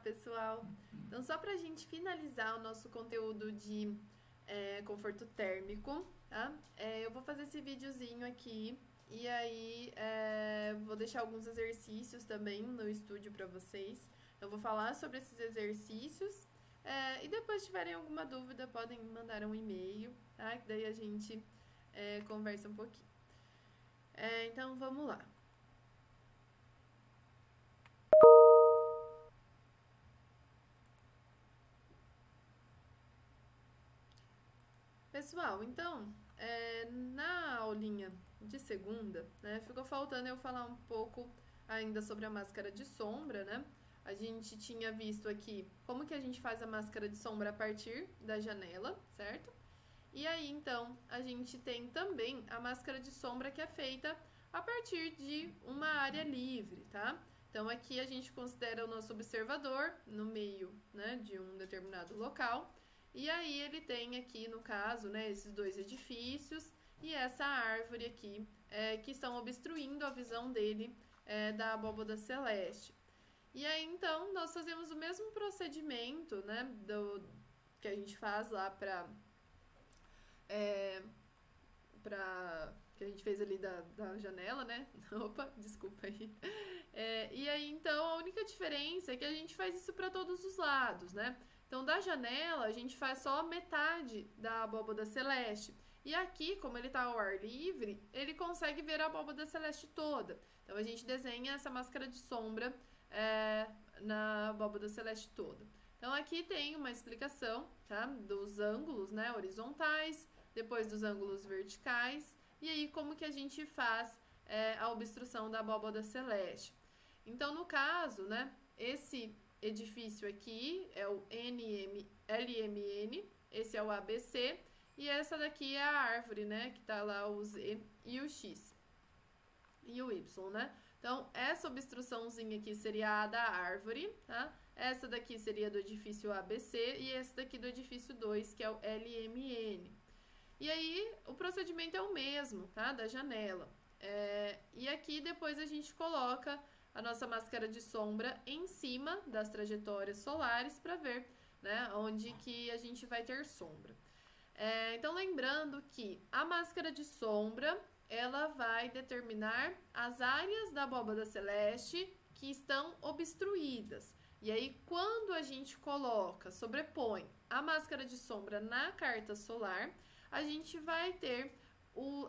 pessoal! Então, só pra gente finalizar o nosso conteúdo de conforto térmico, tá? Eu vou fazer esse videozinho aqui e aí vou deixar alguns exercícios também no estúdio pra vocês. Eu vou falar sobre esses exercícios e depois, se tiverem alguma dúvida, podem me mandar um e-mail, tá? Que daí a gente conversa um pouquinho. Então, vamos lá. Pessoal, então, na aulinha de segunda, né, ficou faltando eu falar um pouco ainda sobre a máscara de sombra, né? A gente tinha visto aqui como que a gente faz a máscara de sombra a partir da janela, certo? E aí, então, a gente tem também a máscara de sombra que é feita a partir de uma área livre, tá? Então, aqui a gente considera o nosso observador no meio, né, de um determinado local. E aí ele tem aqui, no caso, né, esses dois edifícios e essa árvore aqui, que estão obstruindo a visão dele da abóbada celeste. E aí, então, nós fazemos o mesmo procedimento, né, que a gente faz lá que a gente fez ali da janela, né? Opa, desculpa aí. E aí, então, a única diferença é que a gente faz isso para todos os lados, né? Então, da janela, a gente faz só metade da abóbada celeste. E aqui, como ele está ao ar livre, ele consegue ver a abóbada celeste toda. Então, a gente desenha essa máscara de sombra na abóbada celeste toda. Então, aqui tem uma explicação, tá? Dos ângulos, né, horizontais, depois dos ângulos verticais, e aí como que a gente faz a obstrução da abóbada celeste. Então, no caso, né, esse edifício aqui é o LMN, esse é o ABC, e essa daqui é a árvore, né, que tá lá o Z e o X e o Y, né? Então, essa obstruçãozinha aqui seria a da árvore, tá? Essa daqui seria do edifício ABC e essa daqui do edifício 2, que é o LMN. E aí, o procedimento é o mesmo, tá? Da janela. E aqui, depois, a gente coloca a nossa máscara de sombra em cima das trajetórias solares para ver, né, onde que a gente vai ter sombra. Então, lembrando que a máscara de sombra, ela vai determinar as áreas da abóbada celeste que estão obstruídas. E aí, quando a gente sobrepõe a máscara de sombra na carta solar, a gente vai ter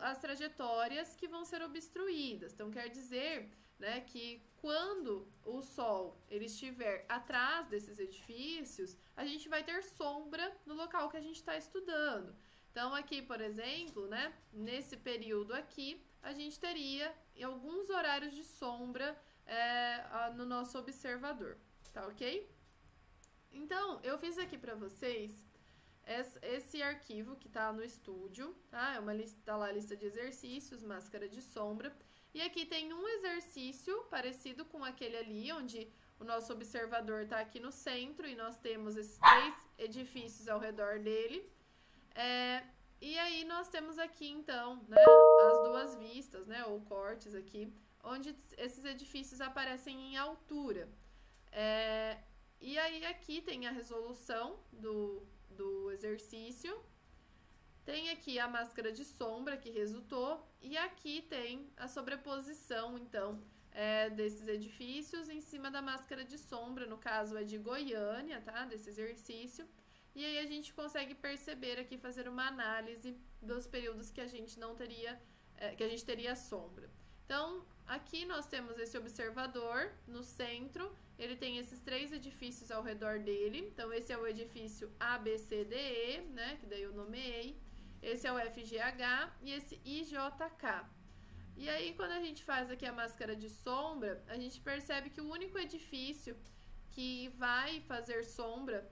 as trajetórias que vão ser obstruídas. Então, quer dizer, né, que quando o Sol ele estiver atrás desses edifícios, a gente vai ter sombra no local que a gente está estudando. Então, aqui, por exemplo, né, nesse período aqui, a gente teria alguns horários de sombra no nosso observador, tá ok? Então, eu fiz aqui para vocês esse arquivo que tá no estúdio, tá? Tá lá a lista de exercícios, máscara de sombra. E aqui tem um exercício parecido com aquele ali, onde o nosso observador tá aqui no centro e nós temos esses 3 edifícios ao redor dele. E aí nós temos aqui, então, né, as duas vistas, né, ou cortes aqui, onde esses edifícios aparecem em altura. E aí aqui tem a resolução do exercício, tem aqui a máscara de sombra que resultou, e aqui tem a sobreposição, então, desses edifícios em cima da máscara de sombra, no caso é de Goiânia, tá, desse exercício. E aí a gente consegue perceber aqui, fazer uma análise dos períodos que a gente não teria, que a gente teria sombra. Então, aqui nós temos esse observador no centro, ele tem esses 3 edifícios ao redor dele. Então, esse é o edifício ABCDE, né, que daí eu nomeei. Esse é o FGH e esse IJK. E aí, quando a gente faz aqui a máscara de sombra, a gente percebe que o único edifício que vai fazer sombra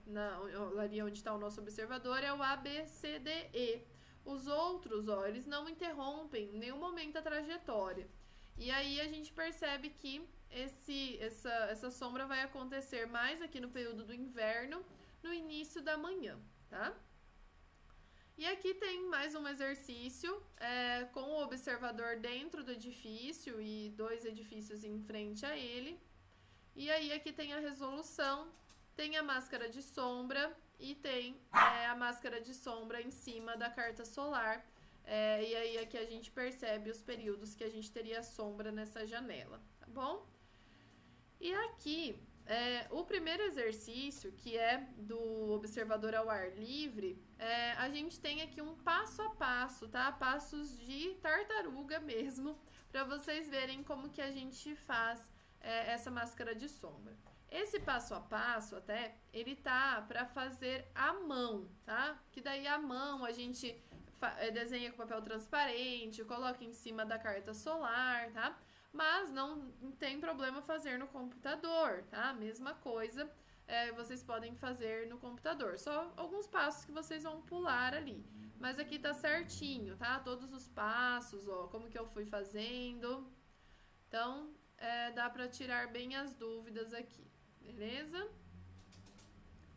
ali onde está o nosso observador é o ABCDE. Os outros, ó, eles não interrompem em nenhum momento a trajetória. E aí a gente percebe que essa sombra vai acontecer mais aqui no período do inverno, no início da manhã, tá? E aqui tem mais um exercício com o observador dentro do edifício e 2 edifícios em frente a ele. E aí aqui tem a resolução tem a máscara de sombra e tem a máscara de sombra em cima da carta solar. E aí aqui a gente percebe os períodos que a gente teria sombra nessa janela, tá bom? E aqui, o primeiro exercício, que é do observador ao ar livre, a gente tem aqui um passo a passo, tá? Passos de tartaruga mesmo, para vocês verem como que a gente faz essa máscara de sombra. Esse passo a passo, até, ele tá para fazer à mão, tá? Que daí à mão a gente desenha com papel transparente, coloca em cima da carta solar, tá? Mas não tem problema fazer no computador, tá? Mesma coisa, vocês podem fazer no computador. Só alguns passos que vocês vão pular ali. Mas aqui tá certinho, tá? Todos os passos, ó, como que eu fui fazendo. Então, dá pra tirar bem as dúvidas aqui, beleza?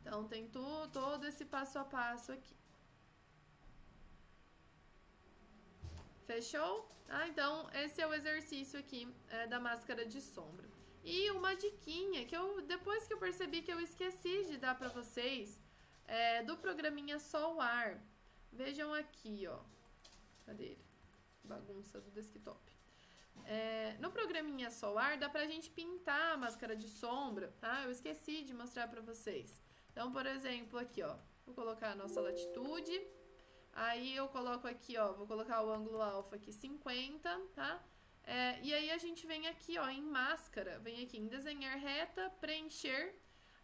Então, tem todo esse passo a passo aqui. Fechou? Então, esse é o exercício aqui da máscara de sombra. E uma diquinha que depois que eu percebi que eu esqueci de dar pra vocês, do programinha Solar. Vejam aqui, ó. Cadê ele? Bagunça do desktop. No programinha Solar dá pra gente pintar a máscara de sombra, tá? Eu esqueci de mostrar pra vocês. Então, por exemplo, aqui, ó. Vou colocar a nossa latitude. Aí eu coloco aqui, ó, vou colocar o ângulo alfa aqui 50, tá? E aí a gente vem aqui, ó, em máscara, vem aqui em desenhar reta, preencher.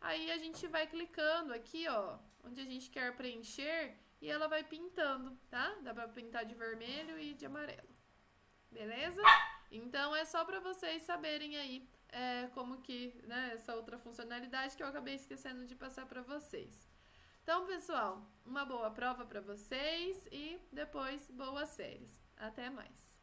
Aí a gente vai clicando aqui, ó, onde a gente quer preencher e ela vai pintando, tá? Dá pra pintar de vermelho e de amarelo. Beleza? Então é só pra vocês saberem aí como que, né, essa outra funcionalidade que eu acabei esquecendo de passar pra vocês. Então, pessoal, uma boa prova para vocês e depois boas férias. Até mais!